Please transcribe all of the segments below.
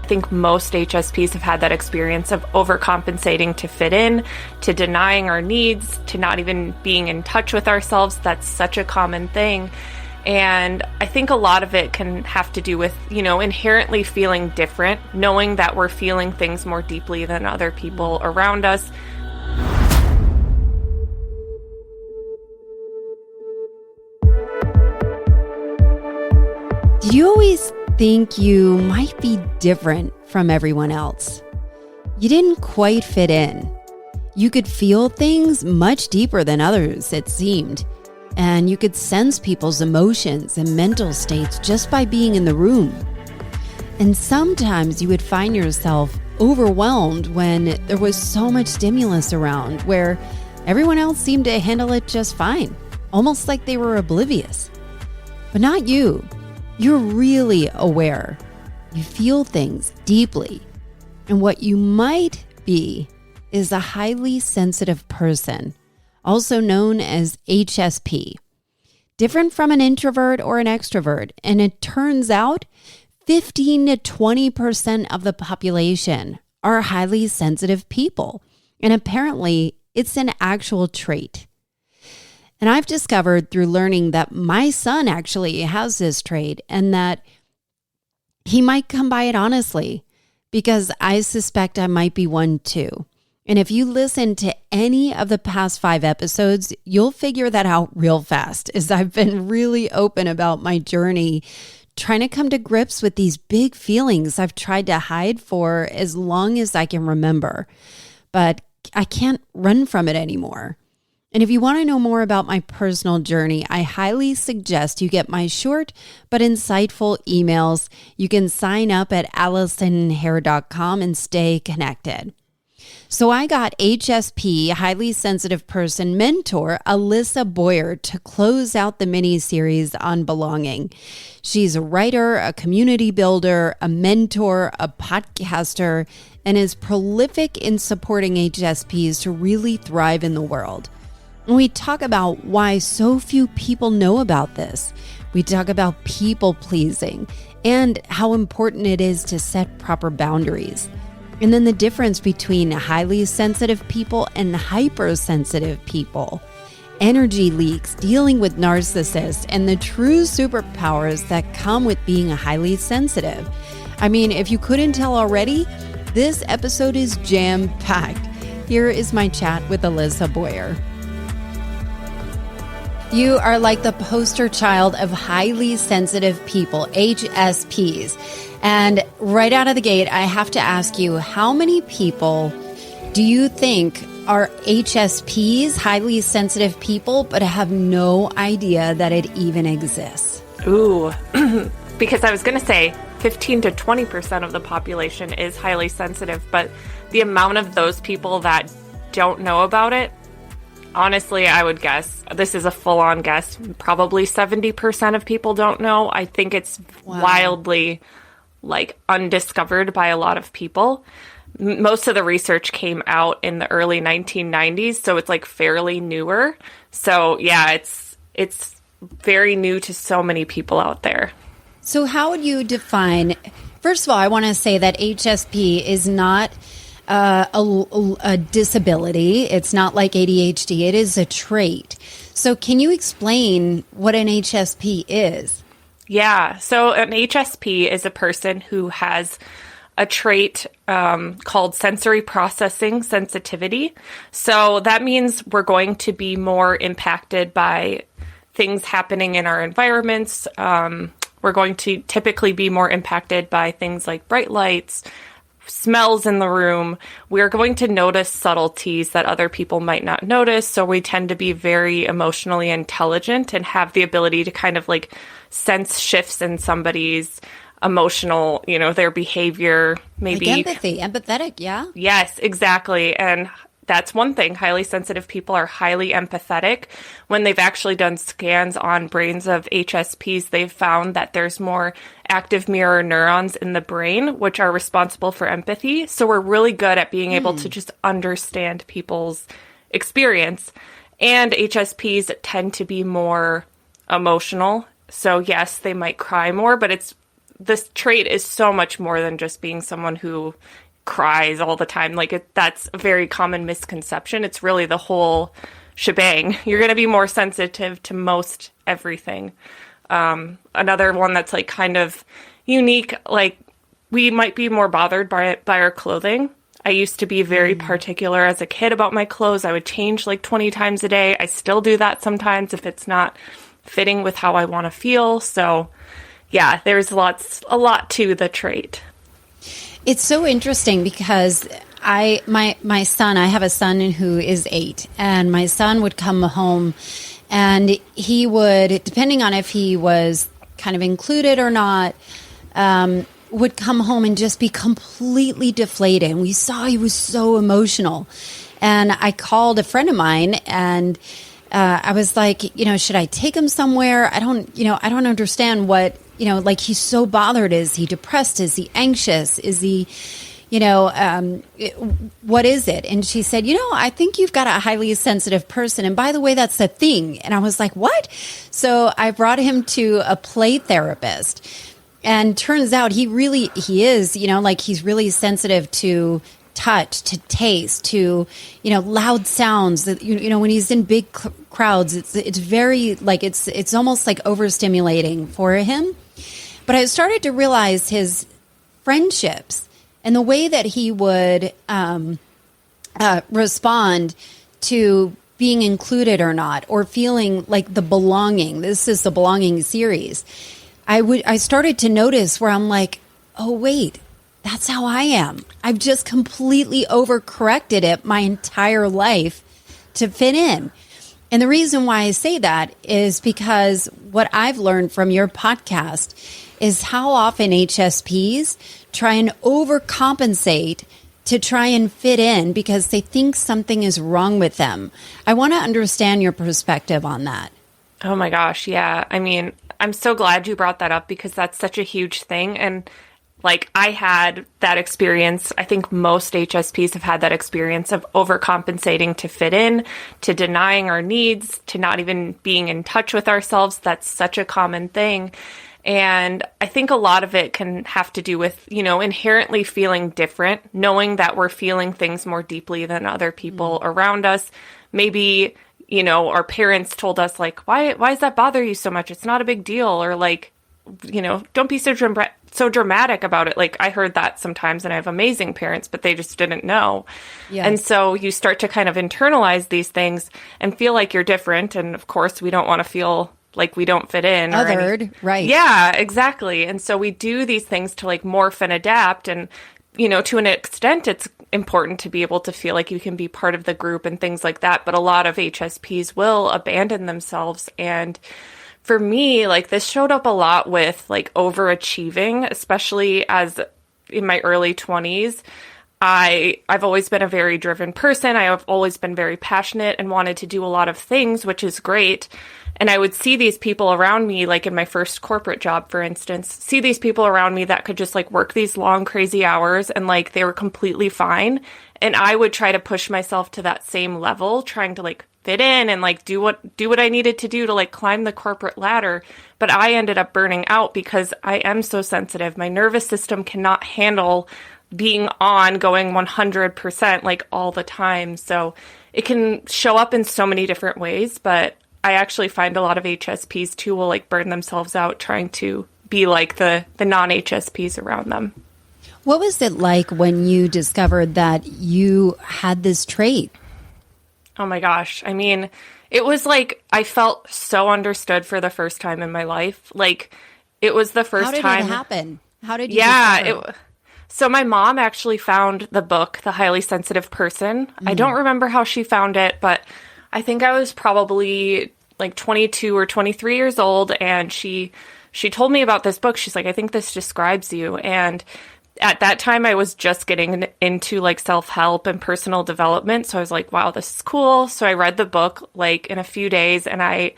think most HSPs have had that experience of overcompensating to fit in, to denying our needs, to not even being in touch with ourselves. That's such a common thing. And I think a lot of it can have to do with, inherently feeling different, knowing that we're feeling things more deeply than other people around us. Do you always think you might be different from everyone else? You didn't quite fit in. You could feel things much deeper than others, it seemed. And you could sense people's emotions and mental states just by being in the room. And sometimes you would find yourself overwhelmed when there was so much stimulus around, where everyone else seemed to handle it just fine, almost like they were oblivious. But not you. You're really aware. You feel things deeply. And what you might be is a highly sensitive person, also known as HSP. Different from an introvert or an extrovert. And it turns out 15 to 20% of the population are highly sensitive people. And apparently it's an actual trait. And I've discovered through learning that my son actually has this trait and that he might come by it honestly, because I suspect I might be one too. And if you listen to any of the past 5 episodes, you'll figure that out real fast, as I've been really open about my journey, trying to come to grips with these big feelings I've tried to hide for as long as I can remember. But I can't run from it anymore. And if you want to know more about my personal journey, I highly suggest you get my short but insightful emails. You can sign up at ALLISON'S and stay connected. So I got HSP, highly sensitive person mentor, Alissa Boyer, to close out the mini-series on belonging. She's a writer, a community builder, a mentor, a podcaster, and is prolific in supporting HSPs to really thrive in the world. And we talk about why so few people know about this. We talk about people pleasing and how important it is to set proper boundaries. And then the difference between highly sensitive people and hypersensitive people. Energy leaks, dealing with narcissists, and the true superpowers that come with being highly sensitive. I mean, if you couldn't tell already, this episode is jam-packed. Here is my chat with Alissa Boyer. You are like the poster child of highly sensitive people, HSPs. And right out of the gate, I have to ask you, how many people do you think are HSPs, highly sensitive people, but have no idea that it even exists? Ooh, because I was going to say 15 to 20% of the population is highly sensitive, but the amount of those people that don't know about it, honestly, I would guess, this is a full-on guess, probably 70% of people don't know. I think it's wildly undiscovered by a lot of people. Most of the research came out in the early 1990s, so it's fairly newer. So yeah, it's very new to so many people out there. So how would you define, first of all, I want to say that HSP is not a disability. It's not like ADHD. It is a trait. So can you explain what an HSP is? Yeah. So an HSP is a person who has a trait called sensory processing sensitivity. So that means we're going to be more impacted by things happening in our environments. We're going to typically be more impacted by things like bright lights, smells in the room. We're going to notice subtleties that other people might not notice. So we tend to be very emotionally intelligent and have the ability to kind of sense shifts in somebody's emotional, their behavior, maybe. Empathy, empathetic, yeah? Yes, exactly. And that's one thing. Highly sensitive people are highly empathetic. When they've actually done scans on brains of HSPs, they've found that there's more active mirror neurons in the brain, which are responsible for empathy. So we're really good at being able to just understand people's experience. And HSPs tend to be more emotional. So yes, they might cry more, but it's this trait is so much more than just being someone who cries all the time. Like that's a very common misconception. It's really the whole shebang. You're going to be more sensitive to most everything. Another one that's like kind of unique, like we might be more bothered by our clothing. I used to be very particular as a kid about my clothes. I would change like 20 times a day. I still do that sometimes if it's not fitting with how I want to feel. So yeah, there's a lot to the trait. It's so interesting because my son, I have a son who is 8, and my son would come home and he would, depending on if he was kind of included or not, would come home and just be completely deflated. And we saw he was so emotional. And I called a friend of mine and I was like, should I take him somewhere? I don't understand what, like he's so bothered. Is he depressed? Is he anxious? Is he, what is it? And she said, I think you've got a highly sensitive person. And by the way, that's a thing. And I was like, what? So I brought him to a play therapist. And turns out he is, like he's really sensitive to touch, to taste, to, loud sounds that, when he's in big crowds, it's very like, it's almost like overstimulating for him. But I started to realize his friendships and the way that he would respond to being included or not, or feeling like the belonging. This is the belonging series. I started to notice where I'm like, oh, wait, that's how I am. I've just completely overcorrected it my entire life to fit in. And the reason why I say that is because what I've learned from your podcast is how often HSPs try and overcompensate to try and fit in because they think something is wrong with them. I want to understand your perspective on that. Oh my gosh, yeah. I mean, I'm so glad you brought that up because that's such a huge thing. And like I had that experience. I think most HSPs have had that experience of overcompensating to fit in, to denying our needs, to not even being in touch with ourselves. That's such a common thing. And I think a lot of it can have to do with, inherently feeling different, knowing that we're feeling things more deeply than other people around us. Maybe our parents told us like, why does that bother you so much? It's not a big deal. Or like, don't be so dramatic about it. Like I heard that sometimes, and I have amazing parents, but they just didn't know. Yes. And so you start to kind of internalize these things and feel like you're different. And of course we don't want to feel like we don't fit in. Othered, right. Yeah, exactly. And so we do these things to like morph and adapt. And, to an extent, it's important to be able to feel like you can be part of the group and things like that. But a lot of HSPs will abandon themselves. And for me, like this showed up a lot with like overachieving, especially as in my early 20s. I've always been a very driven person. I have always been very passionate and wanted to do a lot of things, which is great. And I would see these people around me, like in my first corporate job, for instance, see these people around me that could just like work these long, crazy hours and like they were completely fine. And I would try to push myself to that same level, trying to like fit in and like do what I needed to do to like climb the corporate ladder. But I ended up burning out because I am so sensitive. My nervous system cannot handle being on going 100% like all the time. So it can show up in so many different ways, but I actually find a lot of HSPs too will like burn themselves out trying to be like the non-HSPs around them. What was it like when you discovered that you had this trait? Oh my gosh. I mean, it was like I felt so understood for the first time in my life. Like it was the first time. How did it happen? How did you discover? So my mom actually found the book, The Highly Sensitive Person. I don't remember how she found it, but I think I was probably like 22 or 23 years old, and she told me about this book. She's like, I think this describes you. And at that time, I was just getting into like self-help and personal development. So I was like, wow, this is cool. So I read the book like in a few days, and I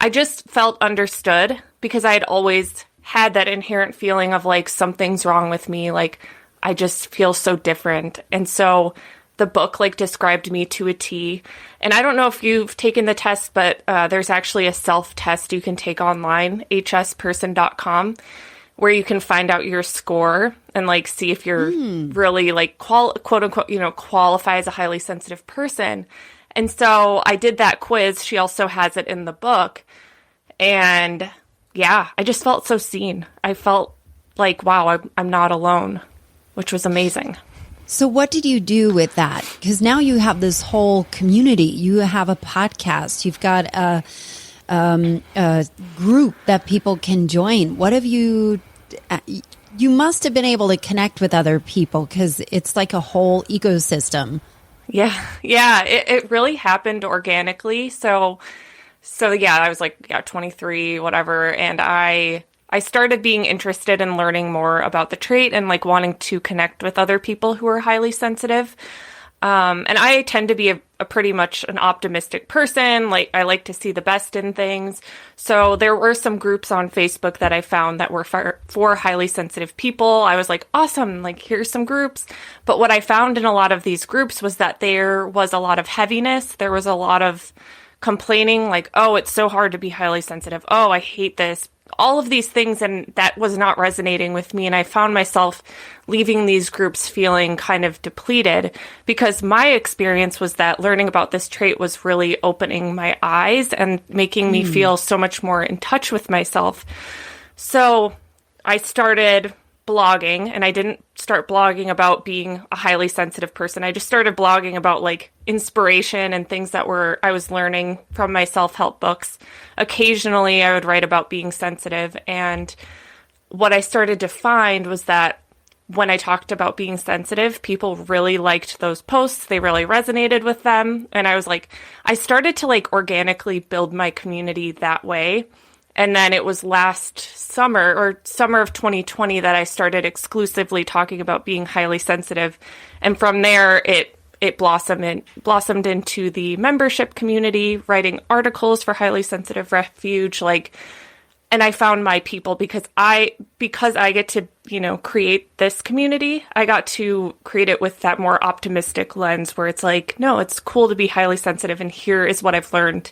just felt understood because I had always had that inherent feeling of like something's wrong with me. Like I just feel so different. And so the book like described me to a T. And I don't know if you've taken the test, but there's actually a self-test you can take online, hsperson.com, where you can find out your score and like see if you're really like quote unquote, qualify as a highly sensitive person. And so I did that quiz. She also has it in the book. And yeah, I just felt so seen. I felt like, wow, I'm not alone, which was amazing. So what did you do with that? Because now you have this whole community. You have a podcast. You've got a group that people can join. What have you must have been able to connect with other people because it's like a whole ecosystem. Yeah. It really happened organically. So yeah, I was like, 23, whatever. And I started being interested in learning more about the trait and like wanting to connect with other people who are highly sensitive. And I tend to be a pretty much an optimistic person. Like I like to see the best in things. So there were some groups on Facebook that I found that were for highly sensitive people. I was like, awesome, like here's some groups. But what I found in a lot of these groups was that there was a lot of heaviness. There was a lot of complaining like, oh, it's so hard to be highly sensitive. Oh, I hate this. All of these things, and that was not resonating with me. And I found myself leaving these groups feeling kind of depleted because my experience was that learning about this trait was really opening my eyes and making me feel so much more in touch with myself. So I started blogging, and I didn't start blogging about being a highly sensitive person. I just started blogging about like inspiration and things that I was learning from my self-help books. Occasionally I would write about being sensitive. And what I started to find was that when I talked about being sensitive, people really liked those posts. They really resonated with them. And I was like, I started to like organically build my community that way. And then it was last summer or summer of 2020 that I started exclusively talking about being highly sensitive. And from there, it blossomed into the membership community, writing articles for Highly Sensitive Refuge, and I found my people because I get to, create this community. I got to create it with that more optimistic lens where it's like, no, it's cool to be highly sensitive. And here is what I've learned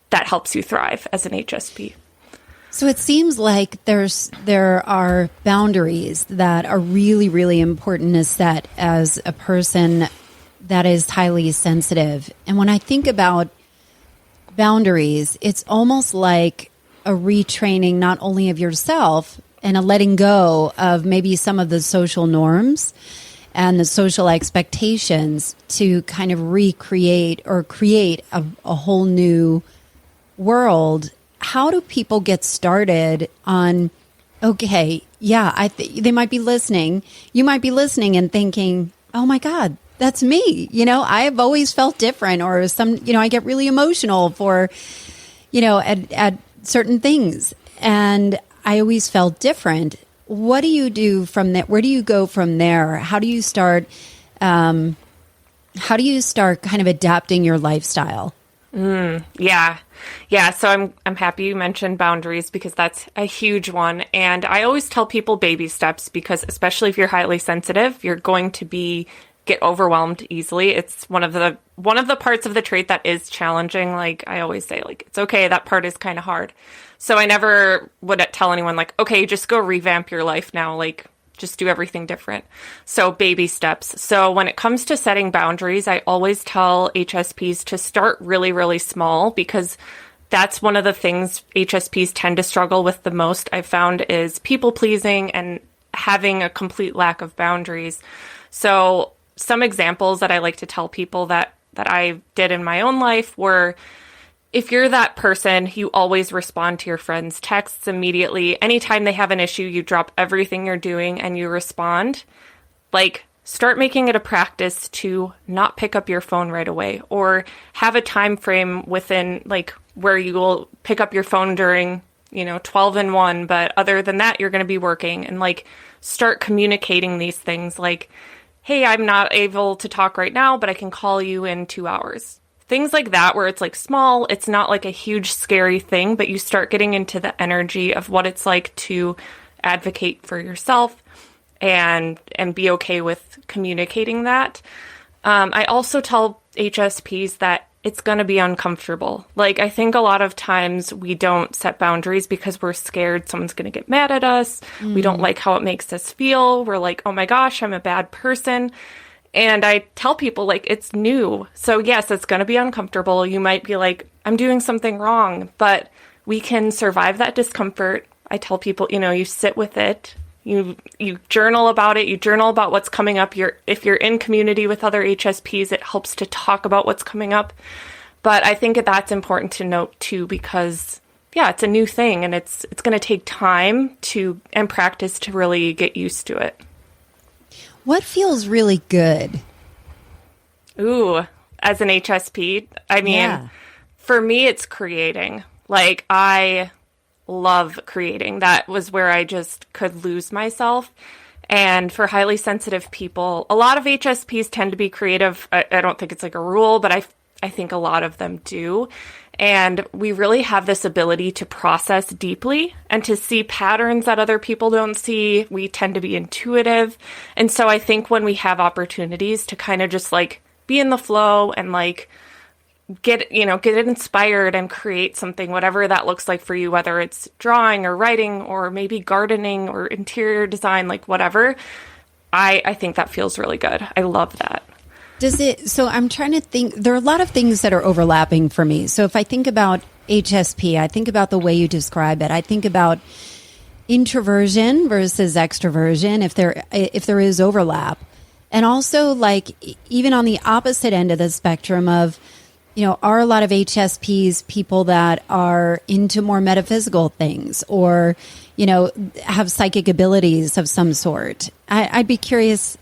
that helps you thrive as an HSP. So it seems like there are boundaries that are really, really important to set as a person that is highly sensitive. And when I think about boundaries, it's almost like a retraining not only of yourself and a letting go of maybe some of the social norms and the social expectations to kind of recreate or create a whole new world. How do people get started on, okay, yeah, they might be listening. You might be listening and thinking, oh my God, that's me. I've always felt different, or I get really emotional for, at certain things, and I always felt different. What do you do from that? Where do you go from there? How do you start kind of adapting your lifestyle? Yeah. So I'm happy you mentioned boundaries because that's a huge one. And I always tell people baby steps because especially if you're highly sensitive, you're going to get overwhelmed easily. It's one of the parts of the trait that is challenging. Like I always say, like, it's okay. That part is kind of hard. So I never would tell anyone like, okay, just go revamp your life now. Like just do everything different. So baby steps. So when it comes to setting boundaries, I always tell HSPs to start really, really small because that's one of the things HSPs tend to struggle with the most, I've found, is people pleasing and having a complete lack of boundaries. So some examples that I like to tell people that I did in my own life were, if you're that person, you always respond to your friends' texts immediately. Anytime they have an issue, you drop everything you're doing and you respond. Like, start making it a practice to not pick up your phone right away, or have a time frame within, like, where you will pick up your phone during, 12 and 1, but other than that, you're going to be working, and like, start communicating these things like, hey, I'm not able to talk right now, but I can call you in 2 hours. Things like that, where it's like small, it's not like a huge scary thing, but you start getting into the energy of what it's like to advocate for yourself and be okay with communicating that. I also tell HSPs that it's going to be uncomfortable. Like, I think a lot of times we don't set boundaries because we're scared someone's going to get mad at us. We don't like how it makes us feel. We're like, oh my gosh, I'm a bad person. And I tell people, like, it's new. So yes, it's going to be uncomfortable. You might be like, I'm doing something wrong, but we can survive that discomfort. I tell people, you sit with it. You journal about it. You journal about what's coming up. If you're in community with other HSPs, it helps to talk about what's coming up. But I think that's important to note too, because it's a new thing, and it's going to take time and practice to really get used to it. What feels really good? Ooh, as an HSP, I mean, for me, it's creating. Like, I love creating. That was where I just could lose myself. And for highly sensitive people, a lot of HSPs tend to be creative. I don't think it's like a rule, but I think a lot of them do. And we really have this ability to process deeply and to see patterns that other people don't see. We tend to be intuitive. And so I think when we have opportunities to kind of just like be in the flow and like get inspired and create something, whatever that looks like for you, whether it's drawing or writing or maybe gardening or interior design, like whatever, I think that feels really good. I love that. So I'm trying to think, there are a lot of things that are overlapping for me. So if I think about HSP, I think about the way you describe it. I think about introversion versus extroversion, if there is overlap. And also, like, even on the opposite end of the spectrum of, are a lot of HSPs people that are into more metaphysical things or, have psychic abilities of some sort? I'd be curious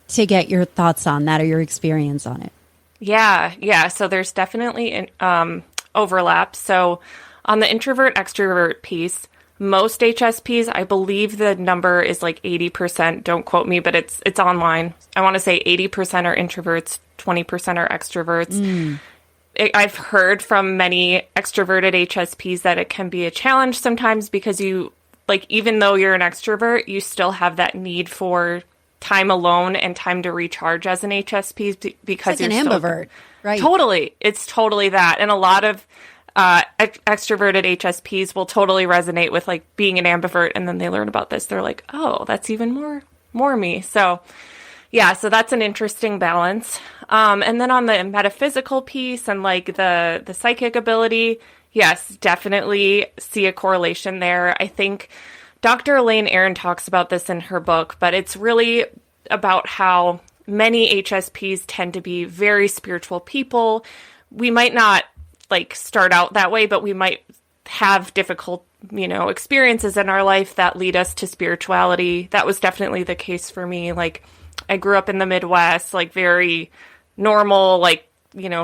to get your thoughts on that or your experience on it. Yeah. So there's definitely overlap. So on the introvert-extrovert piece, most HSPs, I believe the number is like 80%. Don't quote me, but it's online. I want to say 80% are introverts, 20% are extroverts. I've heard from many extroverted HSPs that it can be a challenge sometimes because even though you're an extrovert, you still have that need for time alone and time to recharge as an HSP because it's like an ambivert, right? Totally. It's totally that. And a lot of extroverted HSPs will totally resonate with like being an ambivert, and then they learn about this. They're like, oh, that's even more me. So yeah, so that's an interesting balance. And then on the metaphysical piece and like the psychic ability, yes, definitely see a correlation there. I think Dr. Elaine Aron talks about this in her book, but it's really about how many HSPs tend to be very spiritual people. We might not like start out that way, but we might have difficult, experiences in our life that lead us to spirituality. That was definitely the case for me. Like, I grew up in the Midwest, like very normal, like,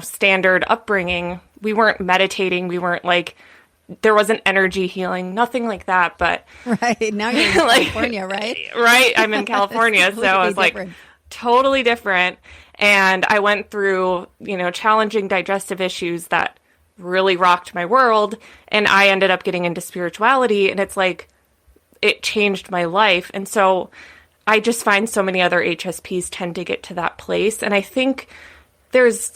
standard upbringing. We weren't meditating. We weren't like, there wasn't energy healing, nothing like that. But right now you're in California, right? Right. I'm in California. So I was like totally different. And I went through, challenging digestive issues that really rocked my world. And I ended up getting into spirituality, and it's like, it changed my life. And so I just find so many other HSPs tend to get to that place. And I think there's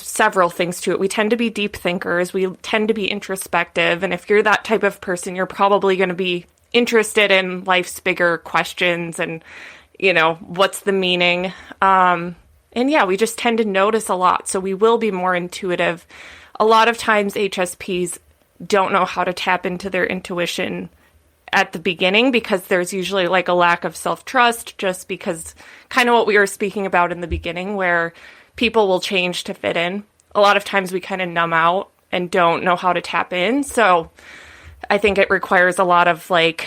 several things to it. We tend to be deep thinkers. We tend to be introspective. And if you're that type of person, you're probably going to be interested in life's bigger questions and, what's the meaning? And yeah, we just tend to notice a lot. So we will be more intuitive. A lot of times HSPs don't know how to tap into their intuition at the beginning because there's usually like a lack of self-trust, just because kind of what we were speaking about in the beginning, where people will change to fit in. A lot of times we kind of numb out and don't know how to tap in. So I think it requires a lot of like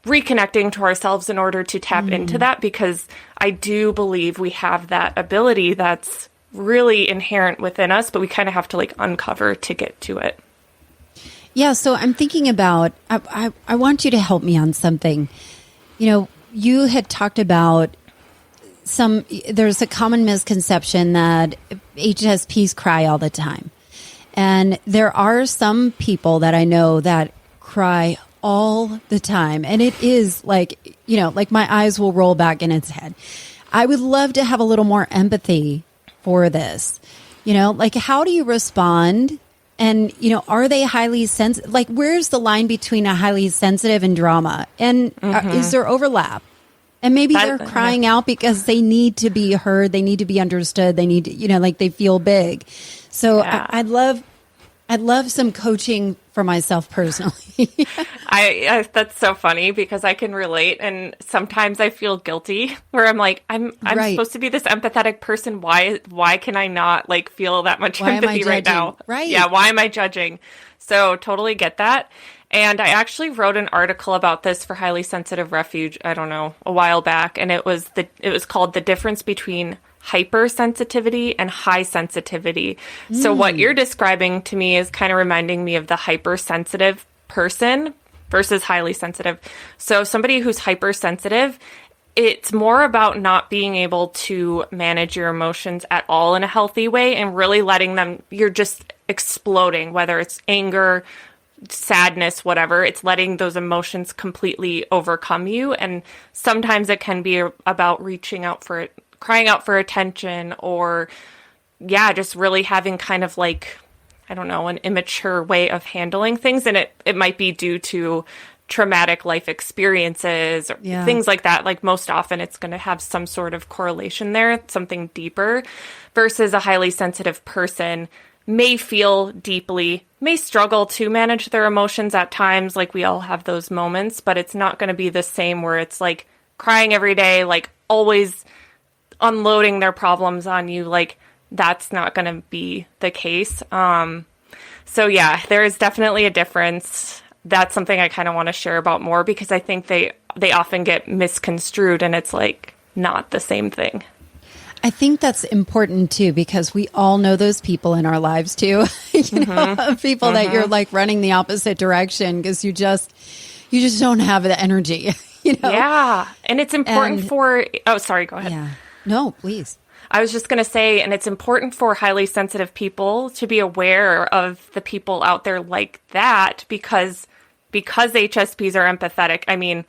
reconnecting to ourselves in order to tap into that, because I do believe we have that ability that's really inherent within us, but we kind of have to like uncover to get to it. Yeah. So I'm thinking about, I want you to help me on something. You had talked about there's a common misconception that HSPs cry all the time. And there are some people that I know that cry all the time. And it is like, like my eyes will roll back in its head. I would love to have a little more empathy for this. Like how do you respond? And, are they highly sensitive? Like, where's the line between a highly sensitive and drama? And is there overlap? And maybe they're crying out because they need to be heard. They need to be understood. They need to, like they feel big. So I'd love some coaching for myself personally. I that's so funny because I can relate, and sometimes I feel guilty where I'm like, I'm supposed to be this empathetic person. Why can I not like feel that much empathy right now? Right. Yeah. Why am I judging? So totally get that. And I actually wrote an article about this for Highly Sensitive Refuge, I don't know, a while back, and it was called The Difference Between Hypersensitivity and High Sensitivity. So what you're describing to me is kind of reminding me of the hypersensitive person versus highly sensitive. So somebody who's hypersensitive, it's more about not being able to manage your emotions at all in a healthy way and really letting them, you're just exploding, whether it's anger, sadness, whatever. It's letting those emotions completely overcome you. And sometimes it can be about reaching out for it, crying out for attention, or just really having kind of like, I don't know, an immature way of handling things. And it might be due to traumatic life experiences or things like that. Like most often it's going to have some sort of correlation there, something deeper, versus a highly sensitive person may feel deeply, may struggle to manage their emotions at times. Like we all have those moments, but it's not going to be the same where it's like crying every day, like always unloading their problems on you. Like that's not going to be the case. So there is definitely a difference. That's something I kind of want to share about more because I think they often get misconstrued and it's like not the same thing. I think that's important too, because we all know those people in our lives too, people that you're like running the opposite direction because you just don't have the energy, Yeah. And it's important oh, sorry, go ahead. Yeah. No, please. I was just going to say, and it's important for highly sensitive people to be aware of the people out there like that because HSPs are empathetic. I mean,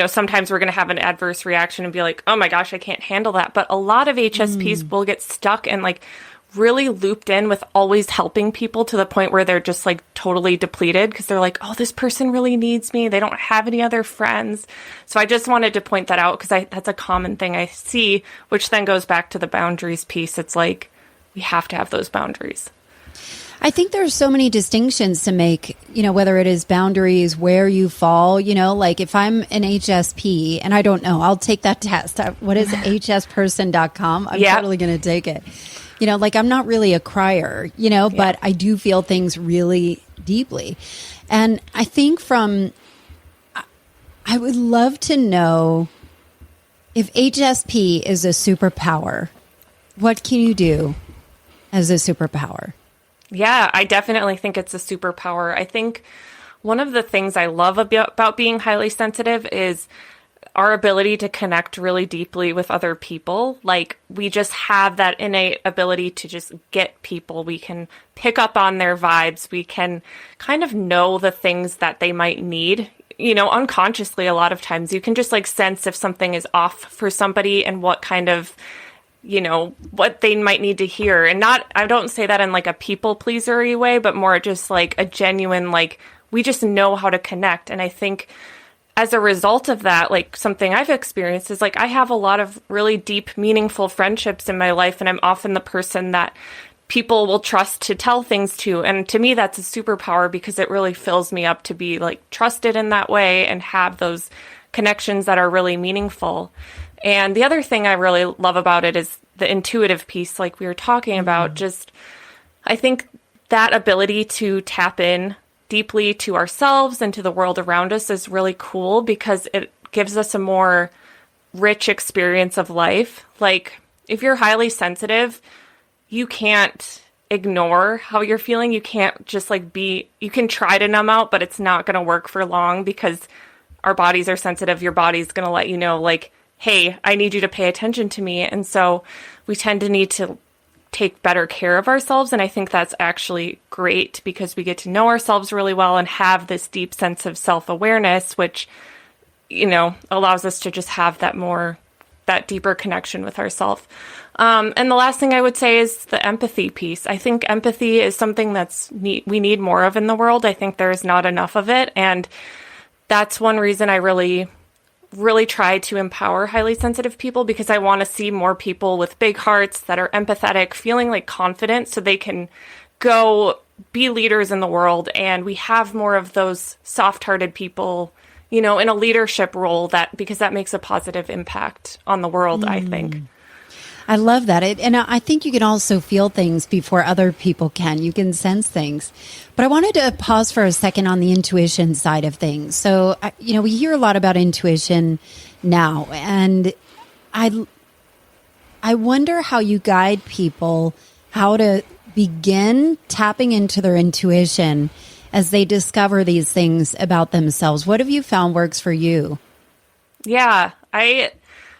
sometimes we're going to have an adverse reaction and be like, oh my gosh, I can't handle that. But a lot of HSPs will get stuck and like really looped in with always helping people to the point where they're just like totally depleted because they're like, oh, this person really needs me. They don't have any other friends. So I just wanted to point that out because that's a common thing I see, which then goes back to the boundaries piece. It's like, we have to have those boundaries. I think there's so many distinctions to make, whether it is boundaries, where you fall, like if I'm an HSP and I don't know, I'll take that test. What is hsperson.com? I'm totally going to take it. Like I'm not really a crier, but I do feel things really deeply. And I think I would love to know if HSP is a superpower, what can you do as a superpower? Yeah, I definitely think it's a superpower. I think one of the things I love about being highly sensitive is our ability to connect really deeply with other people. Like we just have that innate ability to just get people. We can pick up on their vibes. We can kind of know the things that they might need. Unconsciously, a lot of times you can just like sense if something is off for somebody and what kind of what they might need to hear. And I don't say that in like a people pleasery way, but more just like a genuine, like we just know how to connect. And I think as a result of that, like something I've experienced is like I have a lot of really deep, meaningful friendships in my life. And I'm often the person that people will trust to tell things to. And to me, that's a superpower because it really fills me up to be like trusted in that way and have those connections that are really meaningful. And the other thing I really love about it is the intuitive piece, like we were talking about. Just, I think that ability to tap in deeply to ourselves and to the world around us is really cool because it gives us a more rich experience of life. Like, if you're highly sensitive, you can't ignore how you're feeling. You can't just you can try to numb out, but it's not going to work for long because our bodies are sensitive. Your body's going to let you know, like, hey, I need you to pay attention to me. And so we tend to need to take better care of ourselves. And I think that's actually great because we get to know ourselves really well and have this deep sense of self-awareness, which, allows us to just have that more that deeper connection with ourselves. And the last thing I would say is the empathy piece. I think empathy is something we need more of in the world. I think there's not enough of it. And that's one reason I really try to empower highly sensitive people, because I want to see more people with big hearts that are empathetic, feeling like confident so they can go be leaders in the world. And we have more of those soft-hearted people, in a leadership role, because that makes a positive impact on the world, I think. I love that. And I think you can also feel things before other people can. You can sense things. But I wanted to pause for a second on the intuition side of things. So, we hear a lot about intuition now. And I wonder how you guide people how to begin tapping into their intuition as they discover these things about themselves. What have you found works for you? Yeah,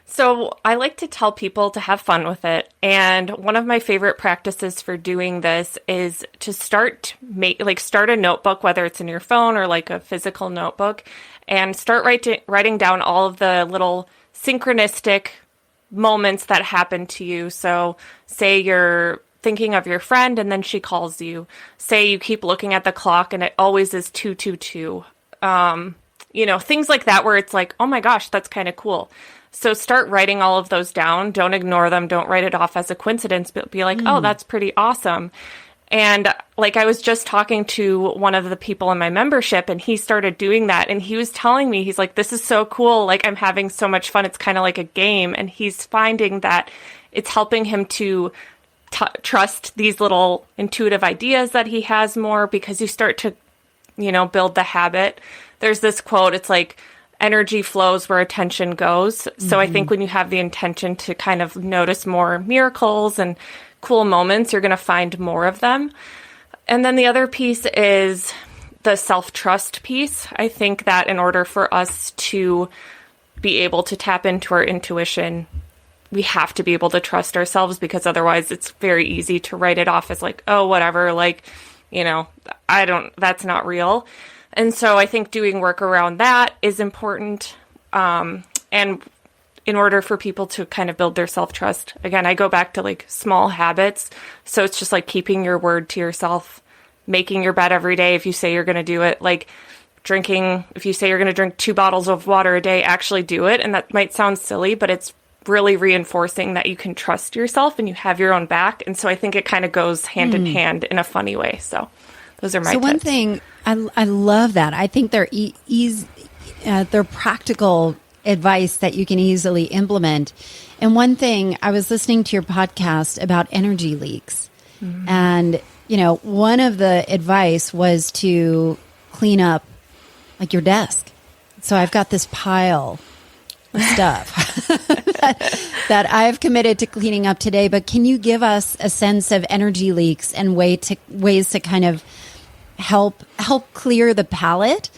So I like to tell people to have fun with it. And one of my favorite practices for doing this is to start a notebook, whether it's in your phone or like a physical notebook, and start writing down all of the little synchronistic moments that happen to you. So say you're thinking of your friend and then she calls you. Say you keep looking at the clock and it always is 2:22. Things like that where it's like, oh my gosh, that's kind of cool. So start writing all of those down. Don't ignore them. Don't write it off as a coincidence, but be like, oh, that's pretty awesome. And like, I was just talking to one of the people in my membership and he started doing that. And he was telling me, he's like, this is so cool. Like, I'm having so much fun. It's kind of like a game. And he's finding that it's helping him to trust these little intuitive ideas that he has more, because you start to, build the habit. There's this quote, it's like, energy flows where attention goes. So I think when you have the intention to kind of notice more miracles and cool moments, you're going to find more of them. And then the other piece is the self-trust piece. I think that in order for us to be able to tap into our intuition, we have to be able to trust ourselves, because otherwise it's very easy to write it off as like, oh, whatever, like, that's not real. And so I think doing work around that is important. And in order for people to kind of build their self-trust, again, I go back to like small habits. So it's just like keeping your word to yourself, making your bed every day if you say you're going to do it, like drinking, if you say you're going to drink 2 bottles of water a day, actually do it. And that might sound silly, but it's really reinforcing that you can trust yourself and you have your own back. And so I think it kind of goes hand in hand in a funny way. So those are my tips. One thing, I love that. I think they're practical advice that you can easily implement. And one thing, I was listening to your podcast about energy leaks. And, one of the advice was to clean up like your desk. So I've got this pile of stuff that I've committed to cleaning up today. But can you give us a sense of energy leaks and ways to kind of help clear the palette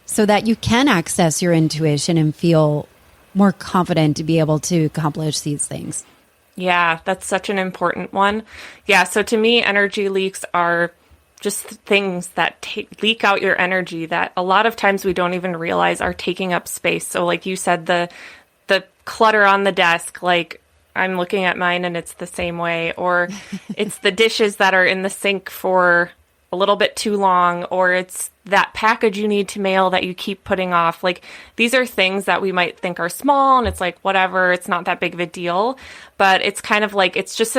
so that you can access your intuition and feel more confident to be able to accomplish these things? Yeah, that's such an important one. Yeah, so to me, energy leaks are just things that leak out your energy that a lot of times we don't even realize are taking up space. So like you said, the clutter on the desk, like I'm looking at mine and it's the same way, or it's the dishes that are in the sink for a little bit too long, or it's that package you need to mail that you keep putting off. Like, these are things that we might think are small and it's like, whatever, it's not that big of a deal, but it's kind of like, it's just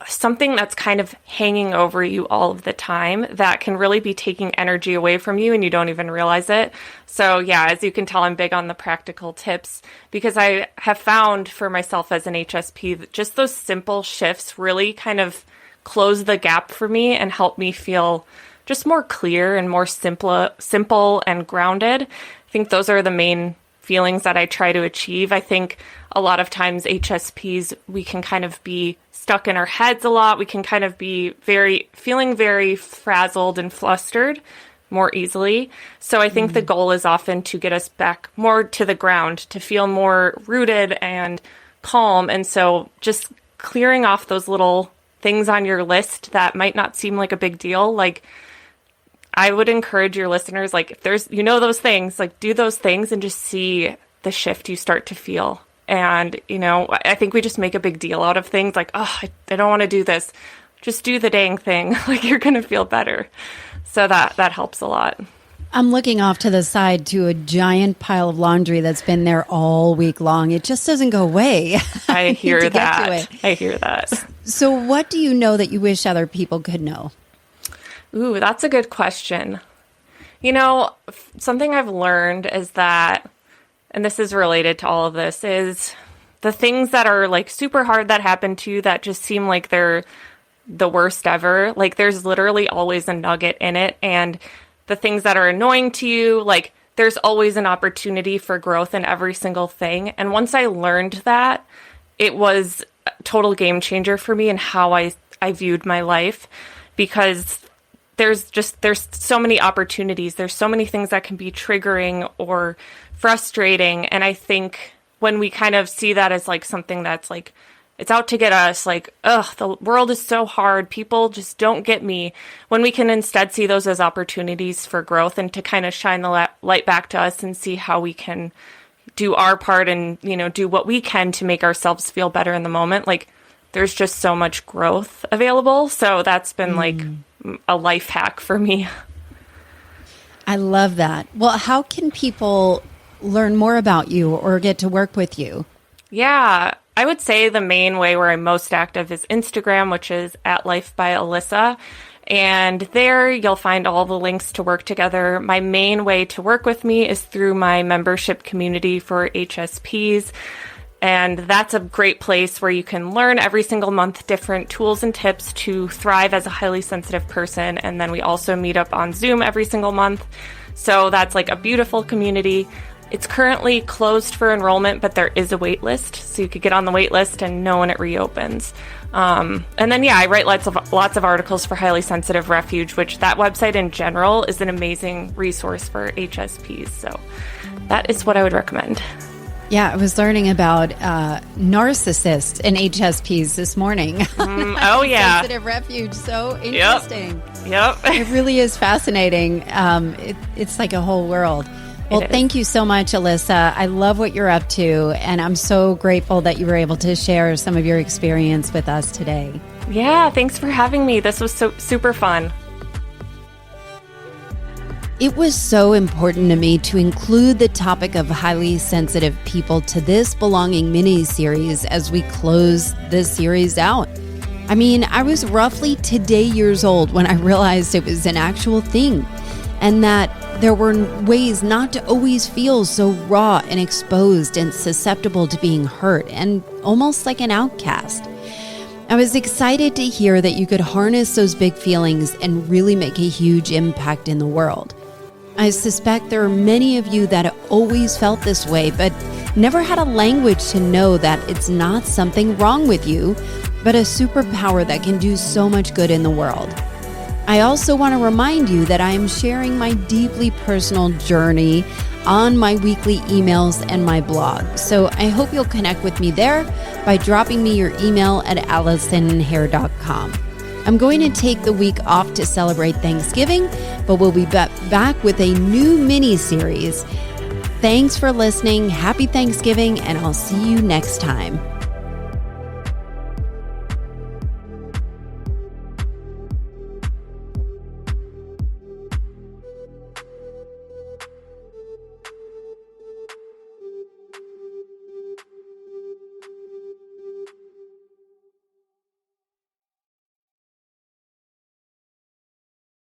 something that's kind of hanging over you all of the time that can really be taking energy away from you and you don't even realize it. So yeah, as you can tell, I'm big on the practical tips, because I have found for myself as an HSP that just those simple shifts really kind of close the gap for me and help me feel just more clear and more simple and grounded. I think those are the main feelings that I try to achieve. I think a lot of times HSPs, we can kind of be stuck in our heads a lot. We can kind of be feeling very frazzled and flustered more easily. So I think the goal is often to get us back more to the ground, to feel more rooted and calm. And so just clearing off those little things on your list that might not seem like a big deal. Like, I would encourage your listeners, like, if there's, those things, like, do those things and just see the shift you start to feel. And, I think we just make a big deal out of things like, oh, I don't want to do this. Just do the dang thing. Like, you're going to feel better. So that helps a lot. I'm looking off to the side to a giant pile of laundry that's been there all week long. It just doesn't go away. I hear that. I hear that. So what do you know that you wish other people could know? Ooh, that's a good question. Something I've learned is that, and this is related to all of this, is the things that are like super hard that happen to you that just seem like they're the worst ever. Like, there's literally always a nugget in it. And the things that are annoying to you, like, there's always an opportunity for growth in every single thing. And once I learned that, it was a total game changer for me in how I viewed my life, because there's so many opportunities. There's so many things that can be triggering or frustrating. And I think when we kind of see that as like something that's like, it's out to get us, like, ugh, the world is so hard, people just don't get me, when we can instead see those as opportunities for growth and to kind of shine the light back to us and see how we can do our part and, do what we can to make ourselves feel better in the moment. Like, there's just so much growth available. So that's been like a life hack for me. I love that. Well, how can people learn more about you or get to work with you? Yeah, I would say the main way where I'm most active is Instagram, which is @LifeByAlyssa. And there you'll find all the links to work together. My main way to work with me is through my membership community for HSPs. And that's a great place where you can learn every single month different tools and tips to thrive as a highly sensitive person. And then we also meet up on Zoom every single month. So that's like a beautiful community. It's currently closed for enrollment, but there is a wait list. So you could get on the wait list and know when it reopens. And then, I write lots of articles for Highly Sensitive Refuge, which that website in general is an amazing resource for HSPs. So that is what I would recommend. Yeah, I was learning about narcissists and HSPs this morning. Oh, yeah. Sensitive Refuge. So interesting. Yep. It really is fascinating. It's like a whole world. Well, thank you so much, Alissa. I love what you're up to, and I'm so grateful that you were able to share some of your experience with us today. Yeah, thanks for having me. This was so super fun. It was so important to me to include the topic of highly sensitive people to this Belonging mini-series as we close this series out. I mean, I was roughly today years old when I realized it was an actual thing, and that there were ways not to always feel so raw and exposed and susceptible to being hurt and almost like an outcast. I was excited to hear that you could harness those big feelings and really make a huge impact in the world. I suspect there are many of you that have always felt this way, but never had a language to know that it's not something wrong with you, but a superpower that can do so much good in the world. I also want to remind you that I am sharing my deeply personal journey on my weekly emails and my blog. So I hope you'll connect with me there by dropping me your email at allisonhair.com. I'm going to take the week off to celebrate Thanksgiving, but we'll be back with a new mini-series. Thanks for listening. Happy Thanksgiving, and I'll see you next time.